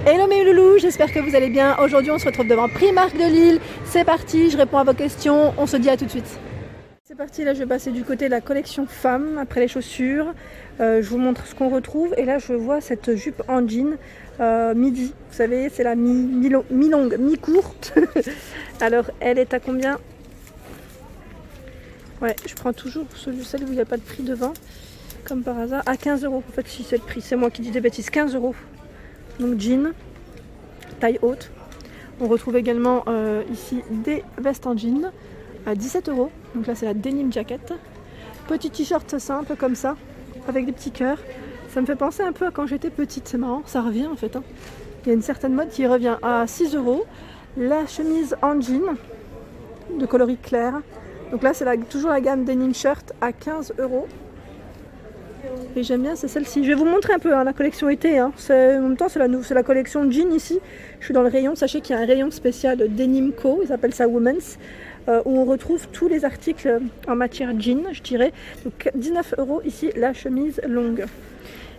Hello mes loulous, j'espère que vous allez bien. Aujourd'hui on se retrouve devant Primark de Lille. C'est parti, je réponds à vos questions, on se dit à tout de suite. C'est parti, là je vais passer du côté de la collection femmes, après les chaussures. Je vous montre ce qu'on retrouve et là je vois cette jupe en jean midi. Vous savez, c'est la mi-longue, mi-courte. Alors elle est à combien? Ouais, je prends toujours celle où il n'y a pas de prix devant, comme par hasard. À 15 €. En fait, si c'est le prix, c'est moi qui dis des bêtises. 15 €. Donc jean, taille haute. On retrouve également ici des vestes en jean à 17 €. Donc là c'est la denim jacket. Petit t-shirt simple comme ça, avec des petits cœurs. Ça me fait penser un peu à quand j'étais petite, c'est marrant, ça revient en fait. Il y a une certaine mode qui revient à 6 €. La chemise en jean de coloris clair. Donc là c'est toujours la gamme denim shirt à 15 €. Et j'aime bien, c'est celle-ci. Je vais vous montrer un peu la collection été. En même temps, c'est la collection jean ici. Je suis dans le rayon. Sachez qu'il y a un rayon spécial Denim Co. Ils appellent ça Women's. Où on retrouve tous les articles en matière jean, je dirais. Donc 19 € ici, la chemise longue.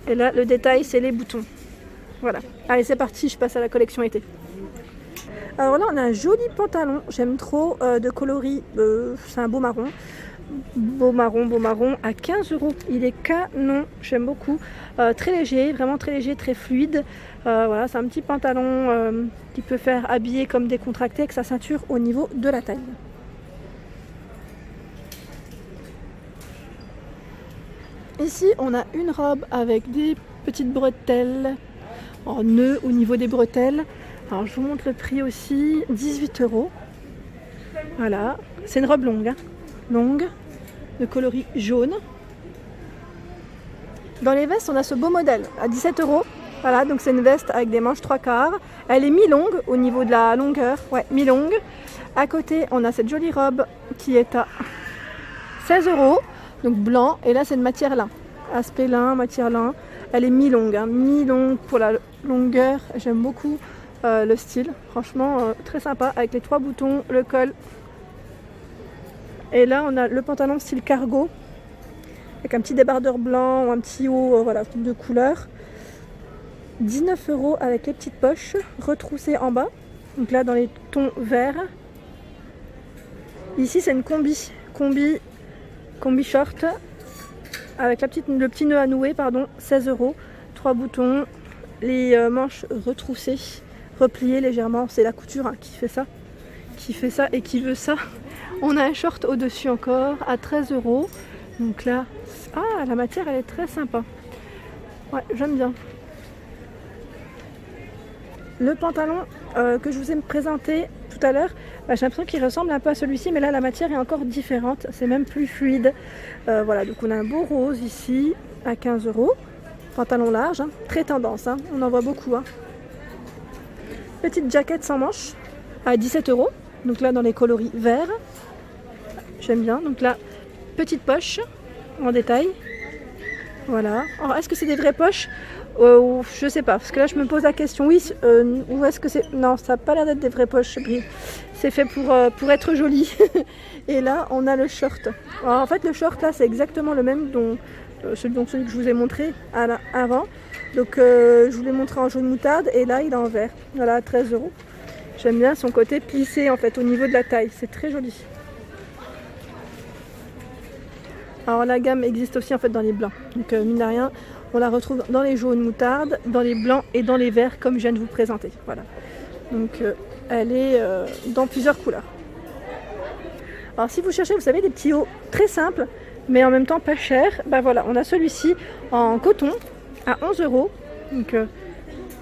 Et là, le détail, c'est les boutons. Voilà. Allez, c'est parti. Je passe à la collection été. Alors là, on a un joli pantalon. J'aime trop de coloris. C'est un beau marron. Beau marron à 15 €. Il est canon, j'aime beaucoup. Très léger, vraiment très léger, très fluide. Voilà, c'est un petit pantalon qui peut faire habiller comme décontracté avec sa ceinture au niveau de la taille. Ici, on a une robe avec des petites bretelles en nœud au niveau des bretelles. Alors, je vous montre le prix aussi, 18 €. Voilà, c'est une robe longue. Longue, de coloris jaune. Dans les vestes, on a ce beau modèle à 17 €. Voilà, donc c'est une veste avec des manches 3/4. Elle est mi-longue au niveau de la longueur. Ouais, mi-longue. À côté, on a cette jolie robe qui est à 16 €. Donc blanc. Et là, c'est de matière lin. Aspect lin, matière lin. Elle est mi-longue. Mi-longue pour la longueur. J'aime beaucoup le style. Franchement, très sympa. Avec les 3 boutons, le col. Et là, on a le pantalon style cargo, avec un petit débardeur blanc ou un petit haut voilà, de couleur. 19 € avec les petites poches, retroussées en bas. Donc là, dans les tons verts. Ici, c'est une combi short, avec le petit nœud à nouer, 16 €. 3 boutons, les manches retroussées, repliées légèrement. C'est la couture qui fait ça et qui veut ça. On a un short au-dessus encore à 13 €. Donc là, la matière elle est très sympa. Ouais, j'aime bien. Le pantalon que je vous ai présenté tout à l'heure, j'ai l'impression qu'il ressemble un peu à celui-ci, mais là la matière est encore différente. C'est même plus fluide. Voilà, donc on a un beau rose ici à 15 €. Pantalon large, très tendance, on en voit beaucoup. Petite jaquette sans manches à 17 €. Donc là dans les coloris verts. J'aime bien. Donc là, petite poche en détail. Voilà. Alors, est-ce que c'est des vraies poches? Je sais pas. Parce que là, je me pose la question. Oui, ou est-ce que c'est... Non, ça n'a pas l'air d'être des vraies poches. C'est fait pour être joli. Et là, on a le short. Alors, en fait, le short, là, c'est exactement le même celui que je vous ai montré avant. Donc, je vous l'ai montré en jaune moutarde. Et là, il est en vert. Voilà, à 13 €. J'aime bien son côté plissé, en fait, au niveau de la taille. C'est très joli. Alors la gamme existe aussi en fait dans les blancs, donc mine de rien, on la retrouve dans les jaunes moutardes, dans les blancs et dans les verts comme je viens de vous présenter. Voilà. Donc elle est dans plusieurs couleurs. Alors si vous cherchez, vous savez, des petits hauts très simples, mais en même temps pas chers, voilà, on a celui-ci en coton à 11 €. Donc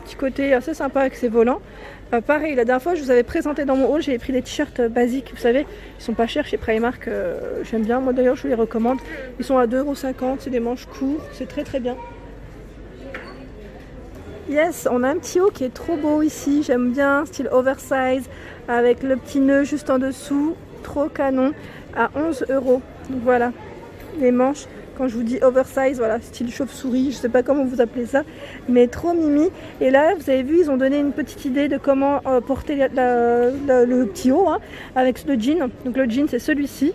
petit côté assez sympa avec ses volants. Pareil, la dernière fois je vous avais présenté dans mon haul, j'ai pris des t-shirts basiques, vous savez, ils sont pas chers chez Primark, j'aime bien, moi d'ailleurs je vous les recommande. Ils sont à 2,50 €, c'est des manches courts, c'est très très bien. Yes, on a un petit haut qui est trop beau ici, j'aime bien, style oversize, avec le petit nœud juste en dessous, trop canon, à 11 €. Donc voilà, les manches. Quand je vous dis oversize, voilà, style chauve-souris, je sais pas comment vous appelez ça, mais trop mimi. Et là, vous avez vu, ils ont donné une petite idée de comment porter le petit haut avec le jean. Donc le jean, c'est celui-ci.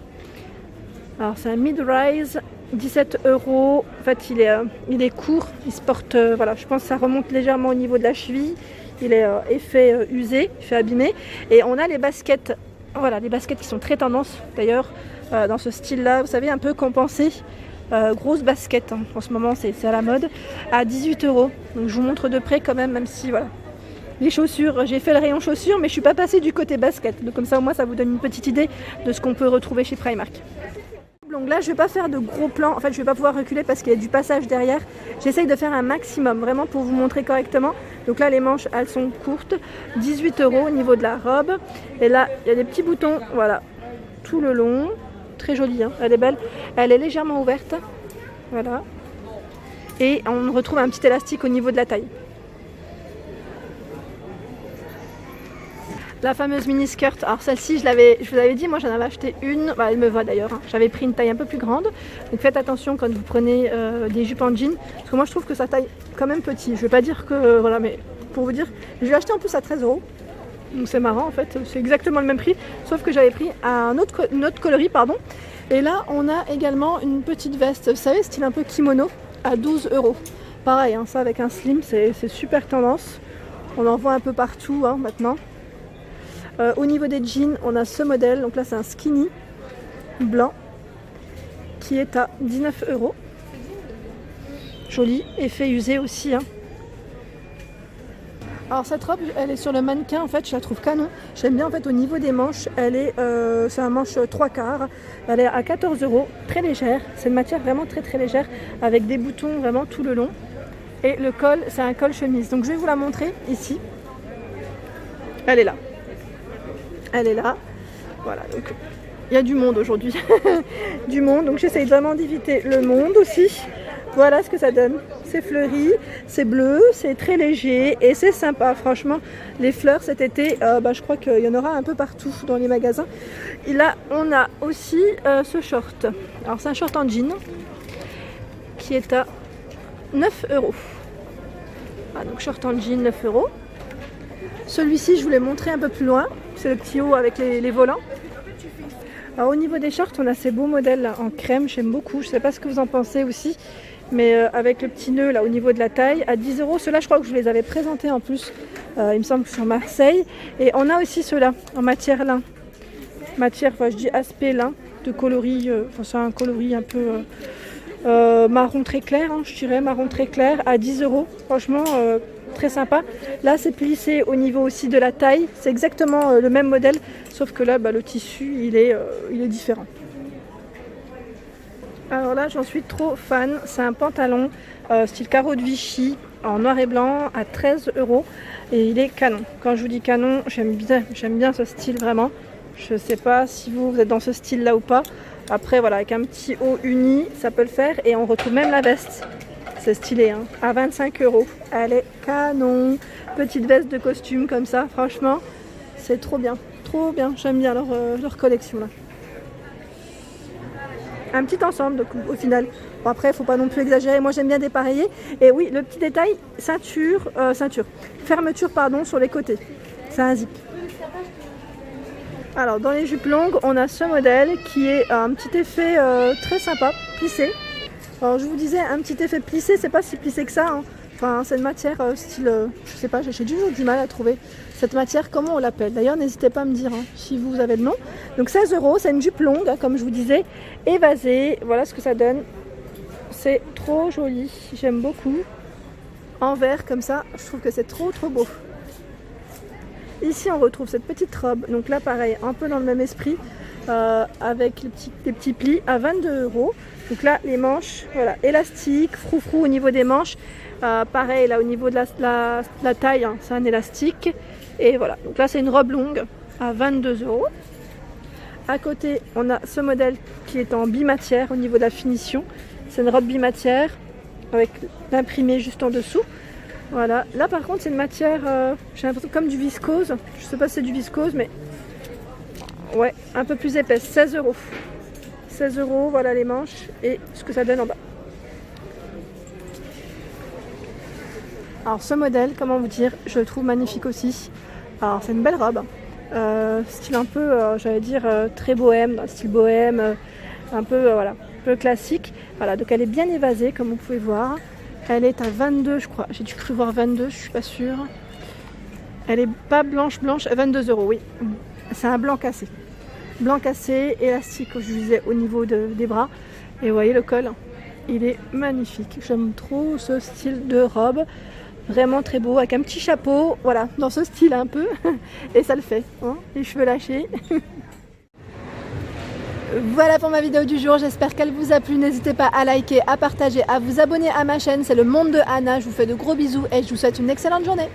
Alors c'est un mid-rise, 17 €. En fait, il est court, il se porte, voilà, je pense que ça remonte légèrement au niveau de la cheville. il est effet usé, fait abîmé. Et on a les baskets, voilà, les baskets qui sont très tendance d'ailleurs dans ce style-là. Vous savez, un peu compensé, grosse basket. Hein. En ce moment, c'est à la mode, à 18 €. Donc je vous montre de près quand même si voilà. Les chaussures, j'ai fait le rayon chaussures, mais je suis pas passée du côté basket. Donc comme ça, au moins, ça vous donne une petite idée de ce qu'on peut retrouver chez Primark. Donc là, je vais pas faire de gros plans. En fait, je vais pas pouvoir reculer parce qu'il y a du passage derrière. J'essaye de faire un maximum, vraiment pour vous montrer correctement. Donc là, les manches, elles sont courtes. 18 € au niveau de la robe. Et là, il y a des petits boutons, voilà, tout le long. Très jolie, hein. Elle est belle. Elle est légèrement ouverte. Voilà. Et on retrouve un petit élastique au niveau de la taille. La fameuse mini skirt, alors celle-ci je vous avais dit, moi j'en avais acheté une, bah, elle me va d'ailleurs, hein. J'avais pris une taille un peu plus grande, donc faites attention quand vous prenez des jupes en jean, parce que moi je trouve que ça taille quand même petit, je vais pas dire que, voilà, mais pour vous dire, je l'ai acheté en plus à 13 €, donc c'est marrant en fait, c'est exactement le même prix, sauf que j'avais pris une autre coloris, pardon, et là on a également une petite veste, vous savez, style un peu kimono, à 12 €, pareil, hein, ça avec un slim, c'est super tendance, on en voit un peu partout hein, maintenant. Au niveau des jeans, on a ce modèle, donc là c'est un skinny blanc qui est à 19 €. Joli, effet usé aussi. Hein. Alors cette robe, elle est sur le mannequin, en fait, je la trouve canon. J'aime bien en fait au niveau des manches, c'est un manche 3/4. Elle est à 14 €, très légère. C'est une matière vraiment très très légère avec des boutons vraiment tout le long. Et le col, c'est un col chemise. Donc je vais vous la montrer ici. Elle est là. Elle est là, voilà, donc il y a du monde aujourd'hui, du monde, donc j'essaye vraiment d'éviter le monde aussi. Voilà ce que ça donne, c'est fleuri, c'est bleu, c'est très léger et c'est sympa, franchement. Les fleurs cet été, je crois qu'il y en aura un peu partout dans les magasins. Et là, on a aussi ce short, alors c'est un short en jean qui est à 9 €. Ah, donc short en jean, 9 €. Celui-ci, je vous l'ai montré un peu plus loin. C'est le petit haut avec les volants. Alors au niveau des shorts, on a ces beaux modèles là, en crème, j'aime beaucoup. Je ne sais pas ce que vous en pensez aussi. Mais avec le petit nœud là au niveau de la taille, à 10 €. Ceux-là, je crois que je vous les avais présentés en plus. Il me semble que sur Marseille. Et on a aussi ceux-là en matière lin. Matière, je dis aspect lin, de coloris. C'est un coloris un peu marron très clair, hein, je dirais marron très clair, à 10 €. Franchement, très sympa. Là, c'est plissé au niveau aussi de la taille. C'est exactement le même modèle, sauf que là, le tissu, il est différent. Alors là, j'en suis trop fan. C'est un pantalon style carreau de Vichy en noir et blanc à 13 € et il est canon. Quand je vous dis canon, j'aime bien ce style vraiment. Je sais pas si vous êtes dans ce style-là ou pas. Après, voilà, avec un petit haut uni, ça peut le faire. Et on retrouve même la veste. C'est stylé, hein, à 25 €. Elle est canon. Petite veste de costume comme ça, franchement, c'est trop bien. Trop bien, j'aime bien leur collection là. Un petit ensemble donc, au final. Bon, après, il ne faut pas non plus exagérer. Moi, j'aime bien dépareiller. Et oui, le petit détail, fermeture pardon, sur les côtés. C'est un zip. Alors, dans les jupes longues, on a ce modèle qui est un petit effet très sympa, plissé. Alors, je vous disais, un petit effet plissé, c'est pas si plissé que ça. Hein. Enfin, c'est une matière style, je sais pas, j'ai toujours du mal à trouver cette matière, comment on l'appelle. D'ailleurs, n'hésitez pas à me dire hein, si vous avez le nom. Donc 16 €, c'est une jupe longue, hein, comme je vous disais, évasée. Voilà ce que ça donne. C'est trop joli, j'aime beaucoup. En vert comme ça, je trouve que c'est trop beau. Ici, on retrouve cette petite robe. Donc là, pareil, un peu dans le même esprit, avec les petits plis à 22 €. Donc là, les manches, voilà, élastique, froufrou au niveau des manches. Pareil, là, au niveau de la taille, hein, c'est un élastique. Et voilà, donc là, c'est une robe longue à 22 €. À côté, on a ce modèle qui est en bimatière au niveau de la finition. C'est une robe bimatière avec l'imprimé juste en dessous. Voilà, là par contre c'est une matière, j'ai l'impression comme du viscose. Je sais pas si c'est du viscose, mais ouais, un peu plus épaisse, 16 €. 16 €, voilà les manches et ce que ça donne en bas. Alors ce modèle, comment vous dire, je le trouve magnifique aussi. Alors c'est une belle robe, style un peu, j'allais dire très bohème, dans le style bohème, un peu voilà, un peu classique. Voilà, donc elle est bien évasée comme vous pouvez voir. Elle est à 22 je crois, j'ai dû cru voir 22, je suis pas sûre. Elle est pas blanche, 22 €, oui. C'est un blanc cassé. Blanc cassé, élastique, comme je vous disais, au niveau des bras. Et vous voyez le col, il est magnifique. J'aime trop ce style de robe. Vraiment très beau, avec un petit chapeau. Voilà, dans ce style un peu. Et ça le fait, hein, les cheveux lâchés. Voilà pour ma vidéo du jour, j'espère qu'elle vous a plu. N'hésitez pas à liker, à partager, à vous abonner à ma chaîne. C'est le monde de Anna. Je vous fais de gros bisous et je vous souhaite une excellente journée.